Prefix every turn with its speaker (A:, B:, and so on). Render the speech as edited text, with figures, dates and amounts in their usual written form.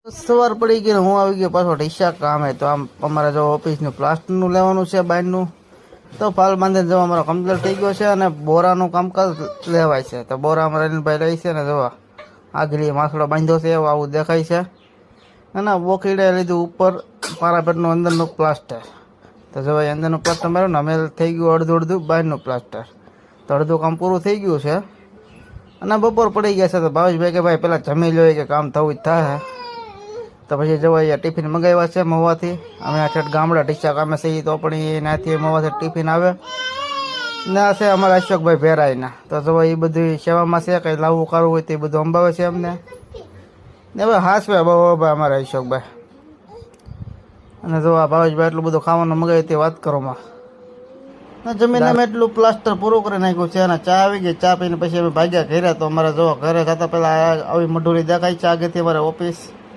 A: સવાર પડી ગઈ ને હું આવી ગયો પાછો ઢીસા કામે. તો આમ અમારે જો ઓફિસનું પ્લાસ્ટરનું લેવાનું છે બહારનું, તો ફાલ બાંધીને જવા અમારો કમ્પ્લીટ થઈ ગયો છે અને બોરાનું કામકાજ લેવાય છે. તો બોરા અમારા રનભાઈ લઈ છે ને જોવા આગળ માથડો બાંધ્યો છે એવું આવું દેખાય છે. અને બોકીડે લીધું ઉપર પારાપેટનું અંદરનું પ્લાસ્ટર. તો જોવાય અંદરનું પ્લાસ્ટર માર્યું ને અમે થઈ ગયું અડધું બહારનું પ્લાસ્ટર. તો અડધું કામ પૂરું થઈ ગયું છે અને બપોર પડી ગયા છે. તો ભાવેશભાઈ કે ભાઈ પેલા જમી લો કે કામ થવું જ થાય. તો પછી જવાય ટિફિન મંગાવ્યા છે મવાથી. અમે આ છેટ ગામડા ઢીસા કામે છીએ તો પણ એનાથી મવાથી ટિફિન આવે ના છે અમારા અશોકભાઈ ભેરાઈના. તો જવાય એ બધું સેવામાં છે, કંઈ લાવવું કરવું હોય તે બધું અંબાવે છે અમને ને હવે હાસવે બહુ ભાઈ અમારા અશોકભાઈ. અને જો આ ભાવેશભાઈ એટલું બધું ખાવાનું મગાવ્યું તે વાત કરોમાં. જમીને અમે એટલું પ્લાસ્ટર પૂરું કરી નાખ્યું છે અને ચા આવી ગઈ. ચા પીને પછી અમે ભાગ્યા ઘરે. તો અમારે જો ઘરે જતા પહેલાં આવી મઢુરી દેખાય છે આગળથી અમારે ઓફિસ.